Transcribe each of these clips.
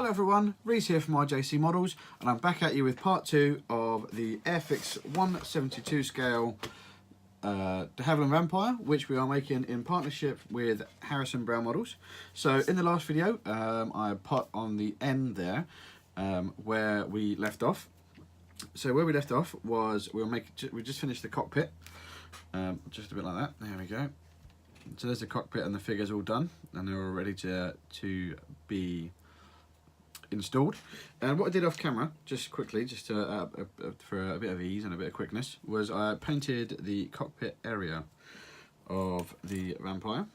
Hello everyone, Reese here from j28c Models, and I'm back at you with part 2 of the Airfix 1/72 scale de Haviland Vampire, which we are making in partnership with Harrison Brown Models. So in the last video, I put on the end there where we left off. So where we left off was we just finished the cockpit, just a bit like that. There we go. So there's the cockpit and the figures all done, and they're all ready to be installed. And what I did off camera, just quickly, just for a bit of ease and a bit of quickness, was I painted the cockpit area of the Vampire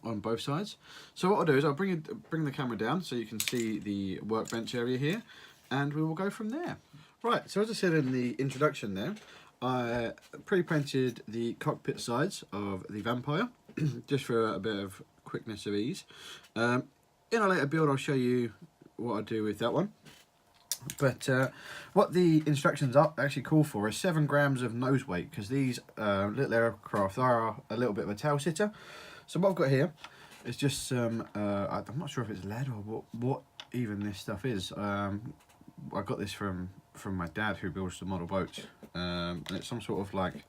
on both sides. So what I'll do is I'll bring the camera down so you can see the workbench area here, and we will go from there. Right, so as I said in the introduction there, I pre-painted the cockpit sides of the Vampire just for a bit of quickness of ease. In a later build I'll show you what I do with that one, but what the instructions are actually call for is 7 grams of nose weight, because these little aircraft are a little bit of a tail sitter. So what I've got here is just some I'm not sure if it's lead or what even this stuff is. I got this from my dad, who builds the model boats, and it's some sort of like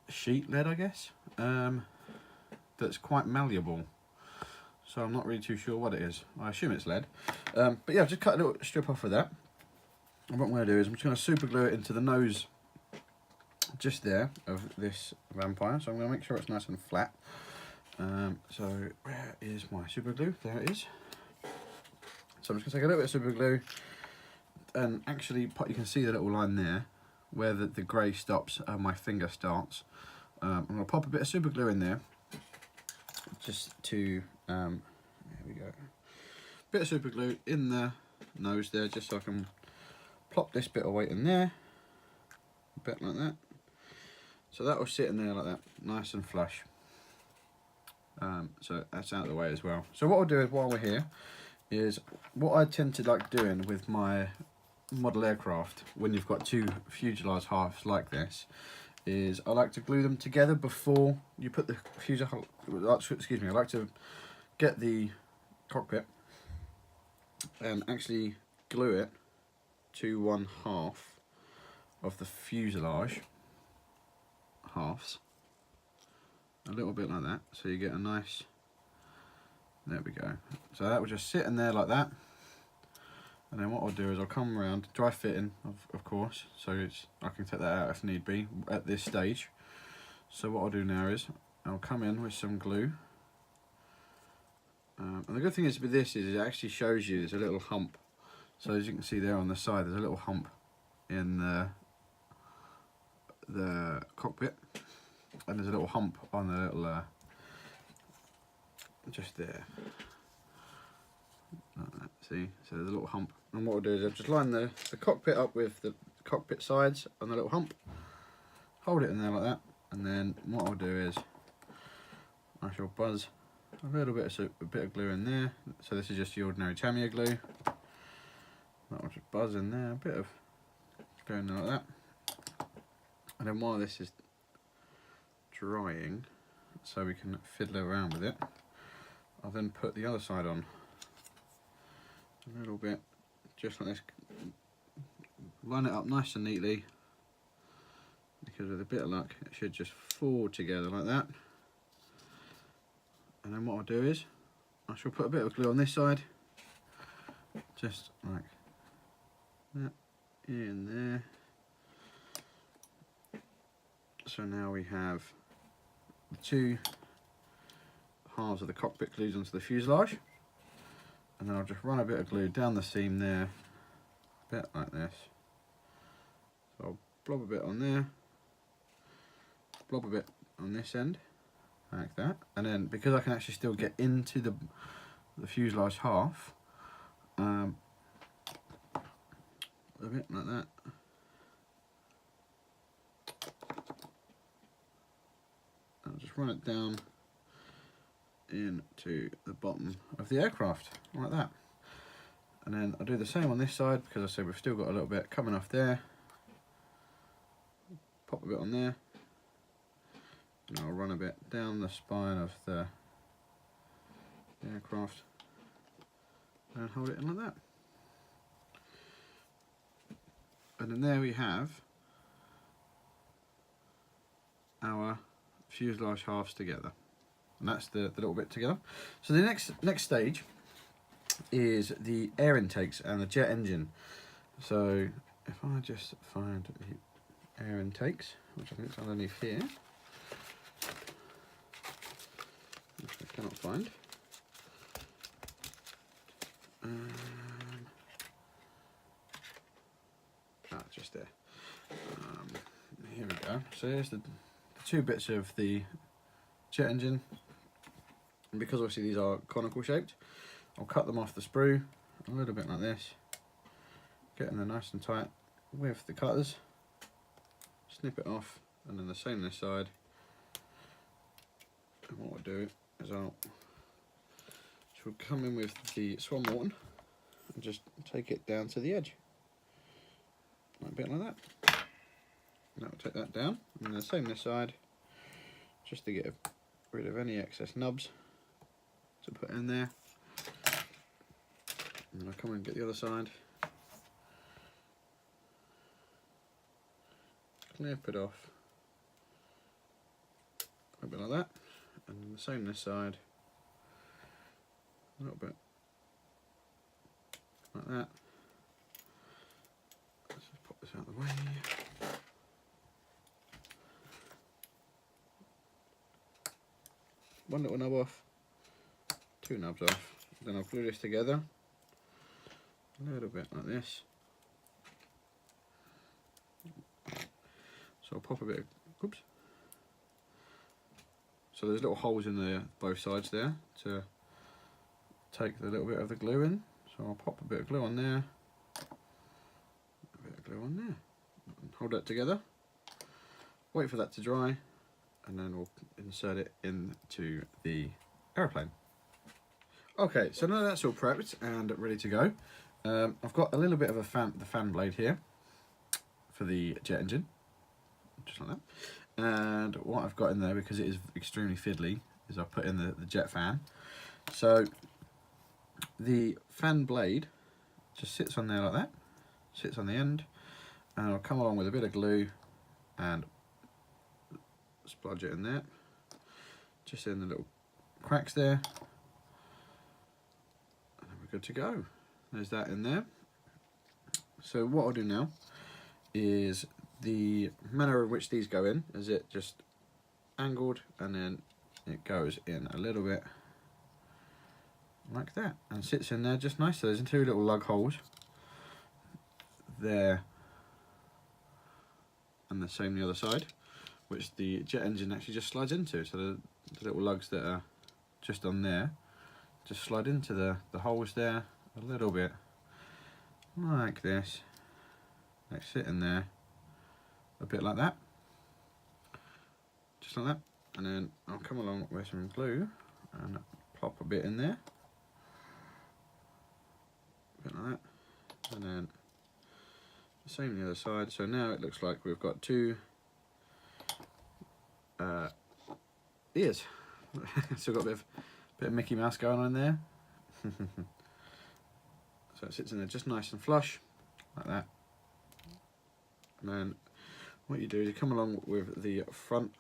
sheet lead, I guess, that's quite malleable. So I'm not really too sure what it is. I assume it's lead. But yeah, I've just cut a little strip off of that. And what I'm going to do is I'm just going to super glue it into the nose just there of this Vampire. So I'm going to make sure it's nice and flat. So where is my super glue? There it is. So I'm just going to take a little bit of super glue and actually you can see the little line there where the grey stops and my finger starts. I'm going to pop a bit of super glue in there just to there we go, bit of super glue in the nose there, just so I can plop this bit of weight in there, a bit like that, so that will sit in there like that, nice and flush. So that's out of the way as well. So what I'll do is, while we're here, is what I tend to like doing with my model aircraft when you've got two fuselage halves like this, is I like to glue them together before you put the fuselage. Excuse me, I like to get the cockpit and actually glue it to 1/2 of the fuselage halves, a little bit like that, so you get a nice, there we go. So that will just sit in there like that, and then what I'll do is I'll come around, dry fitting of course, so I can take that out if need be at this stage. So what I'll do now is I'll come in with some glue. And the good thing is with this is it actually shows you there's a little hump. So as you can see there on the side, there's a little hump in the cockpit, and there's a little hump on the little just there. Like that. See, so there's a little hump. And what I'll do is I'll just line the cockpit up with the cockpit sides on the little hump, hold it in there like that, and then what I'll do is I shall buzz a little bit of glue in there. So this is just the ordinary Tamiya glue. That will just buzz in there, a bit of going there like that. And then while this is drying, so we can fiddle around with it, I'll then put the other side on. A little bit, just like this. Line it up nice and neatly, because with a bit of luck it should just fall together like that. And then what I'll do is I shall put a bit of glue on this side, just like that, in there. So now we have the two halves of the cockpit glued onto the fuselage, and then I'll just run a bit of glue down the seam there, a bit like this. So I'll blob a bit on there, blob a bit on this end, like that, and then because I can actually still get into the fuselage half, a bit like that. I'll just run it down into the bottom of the aircraft, like that. And then I'll do the same on this side, because I said we've still got a little bit coming off there. Pop a bit on there. And I'll run a bit down the spine of the aircraft, and hold it in like that. And then there we have our fuselage halves together, and that's the little bit together. So the next stage is the air intakes and the jet engine. So if I just find the air intakes, which I think is underneath here, which I cannot find. Just there. Here we go. So here's the two bits of the jet engine, and because obviously these are conical shaped, I'll cut them off the sprue a little bit like this, get them nice and tight with the cutters, snip it off, and then the same this side. And what I'll do is I'll come in with the Swan Morton and just take it down to the edge. Like a bit like that. And that will take that down, and then the same this side, just to get rid of any excess nubs to put in there. And then I'll come and get the other side, clip it off, a bit like that, and then the same this side, a little bit like that. Let's just pop this out of the way. One little nub off, two nubs off, then I'll glue this together a little bit like this. So I'll pop a bit of, oops. So there's little holes in the both sides there to take the little bit of the glue in. So I'll pop a bit of glue on there, a bit of glue on there, and hold that together, wait for that to dry, and then we'll insert it into the aeroplane. Okay, so now that's all prepped and ready to go. I've got a little bit of the fan blade here for the jet engine, just like that. And what I've got in there, because it is extremely fiddly, is I've put in the jet fan. So the fan blade just sits on there like that, sits on the end, and I'll come along with a bit of glue and splodge it in there, just in the little cracks there, and then we're good to go. There's that in there. So what I'll do now is, the manner in which these go in is it just angled, and then it goes in a little bit like that and sits in there just nice. So there's two little lug holes there, and the same the other side, which the jet engine actually just slides into. So the little lugs that are just on there just slide into the holes there a little bit like this. They sit in there a bit like that, just like that, and then I'll come along with some glue and plop a bit in there, a bit like that, and then the same on the other side. So now it looks like we've got two ears. Still got a bit of Mickey Mouse going on there. So it sits in there just nice and flush like that, and then what you do is you come along with the front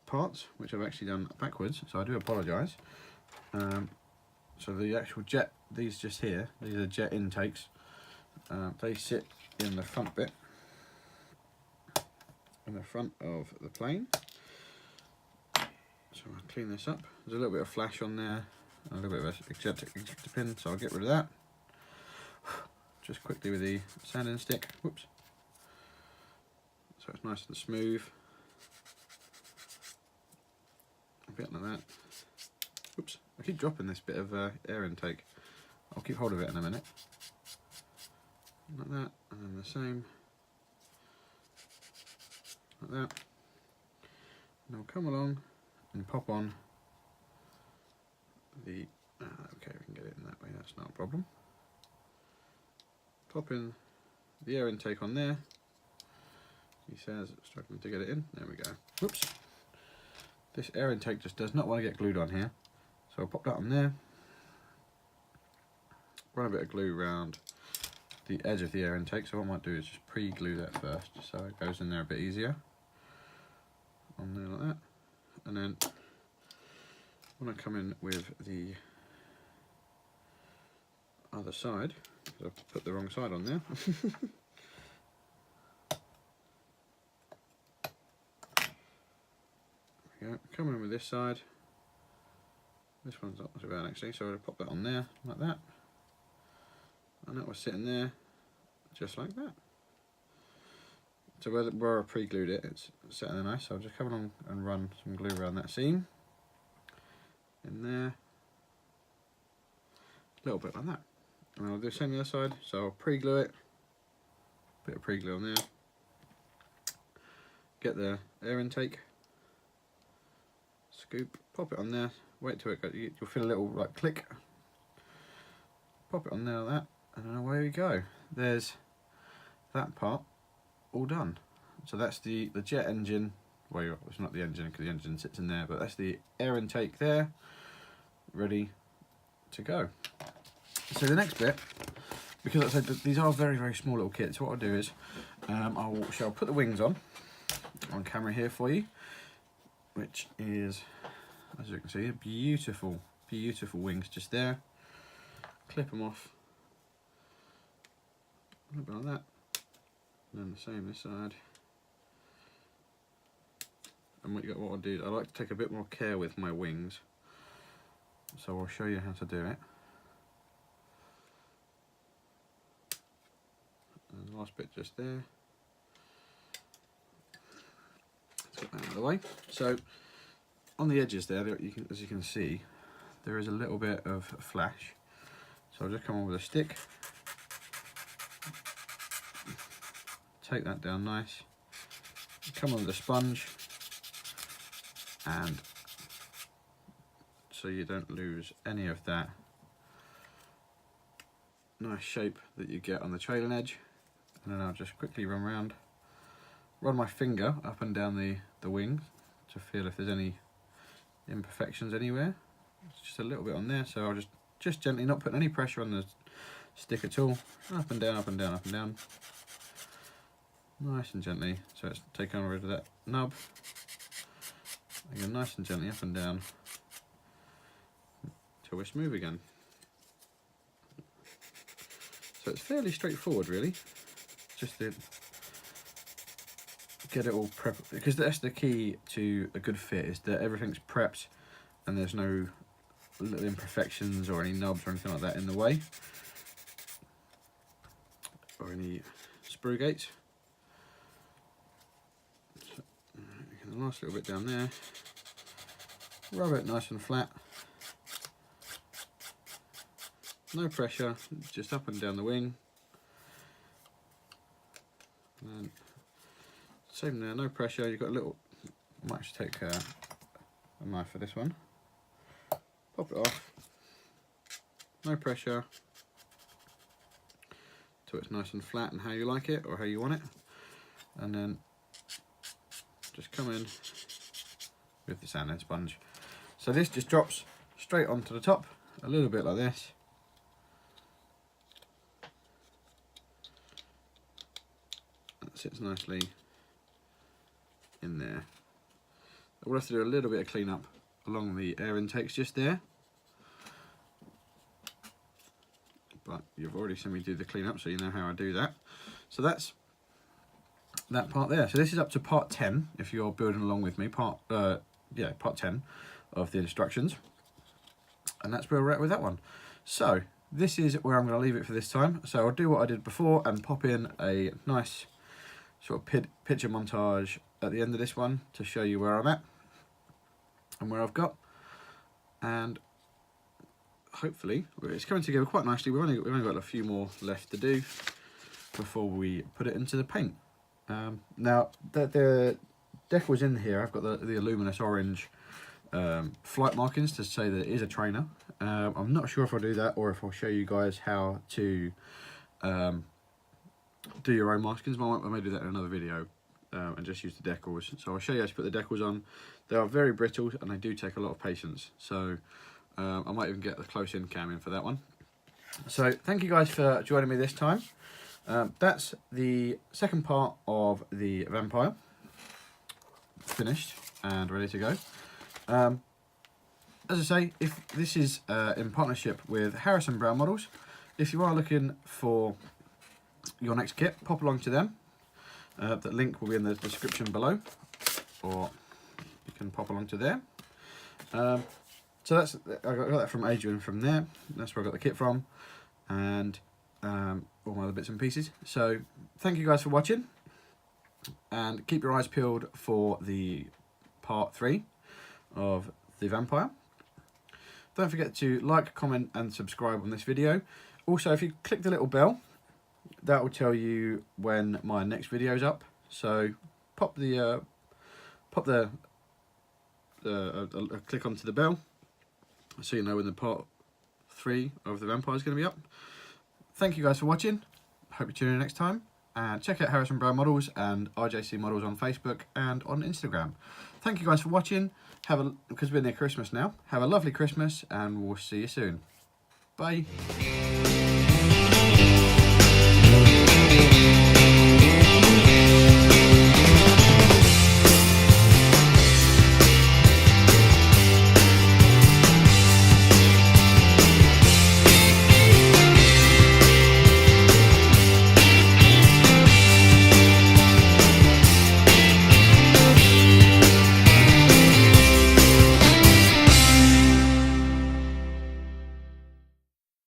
parts, which I've actually done backwards, so I do apologise. So the actual jet, these just here, these are jet intakes. They sit in the front bit, in the front of the plane. So I'll clean this up. There's a little bit of flash on there, a little bit of ejector pin, so I'll get rid of that. Just quickly with the sanding stick, whoops. So it's nice and smooth. A bit like that. Whoops, I keep dropping this bit of air intake. I'll keep hold of it in a minute. Like that, and then the same. Like that. And I'll come along and pop on the, okay, we can get it in that way, that's not a problem. Pop in the air intake on there. He says, struggling to get it in. There we go. Whoops. This air intake just does not want to get glued on here. So I'll pop that on there. run a bit of glue around the edge of the air intake. So what I might do is just pre-glue that first, so it goes in there a bit easier. On there like that. And then when I come in with the other side, because I've put the wrong side on there. Yeah, come in with this side. This one's not so bad actually, so I'll pop that on there like that, and that was sitting there just like that. So where I pre-glued it, it's sitting there nice. So I'll just come along and run some glue around that seam in there, a little bit like that, and I'll do the same on the other side. So I'll pre-glue it, bit of pre-glue on there, get the air intake, scoop, pop it on there, wait till it goes, you'll feel a little like click, pop it on there like that, and then away we go. There's that part all done. So that's the jet engine, well it's not the engine because the engine sits in there, but that's the air intake there, ready to go. So the next bit, because I said that these are very, very small little kits, what I'll do is I'll put the wings on camera here for you, which is, as you can see, beautiful, beautiful wings just there. Clip them off, a little bit like that, and then the same this side. And what I'll do, I like to take a bit more care with my wings, so I'll show you how to do it. And the last bit just there. Let's get that out of the way. So on the edges there, as you can see, there is a little bit of flash. So I'll just come on with a stick, take that down nice, come on with a sponge, and so you don't lose any of that nice shape that you get on the trailing edge. And then I'll just quickly run my finger up and down the wings to feel if there's any imperfections anywhere. It's just a little bit on there, so I'll just gently, not putting any pressure on the stick at all, up and down, up and down, up and down, nice and gently, so it's taking rid of that nub. Again, nice and gently up and down till we're smooth again. So it's fairly straightforward really, just to get it all prepped, because that's the key to a good fit, is that everything's prepped and there's no little imperfections or any knobs or anything like that in the way, or any sprue gates. So, the last little bit down there, rub it nice and flat, no pressure, just up and down the wing, and same there, no pressure. You've got a little, I might just take a knife for this one, pop it off, no pressure, till it's nice and flat and how you like it or how you want it, and then just come in with the sanding sponge. So this just drops straight onto the top, a little bit like this. That sits nicely in there. We'll have to do a little bit of clean up along the air intakes just there, but you've already seen me do the clean up, so you know how I do that. So that's that part there. So this is up to part 10 if you're building along with me, part 10 of the instructions, and that's where we're at with that one. So this is where I'm going to leave it for this time. So I'll do what I did before and pop in a nice sort of picture montage at the end of this one to show you where I'm at and where I've got, and hopefully it's coming together quite nicely. We've only got a few more left to do before we put it into the paint. Now the decals in here, I've got the luminous orange flight markings to say that it is a trainer. I'm not sure if I'll do that or if I'll show you guys how to do your own markings. I may do that in another video and just use the decals. So I'll show you how to put the decals on. They are very brittle and they do take a lot of patience. So I might even get the close-in cam in for that one. So thank you guys for joining me this time. That's the second part of the Vampire, finished and ready to go. As I say, if this is in partnership with Harrison Brown Models, if you are looking for your next kit, pop along to them. That link will be in the description below, or you can pop along to there. So I got that from Adrian from there. That's where I got the kit from, and all my other bits and pieces. So thank you guys for watching, and keep your eyes peeled for the part 3 of the Vampire. Don't forget to like, comment and subscribe on this video. Also, if you click the little bell, that will tell you when my next video is up. So pop the click onto the bell so you know when the part 3 of the Vampire is going to be up. Thank you guys for watching. Hope you tune in next time, and check out Harrison Brown Models and RJC Models on Facebook and on Instagram. Thank you guys for watching. Because we're near Christmas now, have a lovely Christmas, and we'll see you soon. Bye.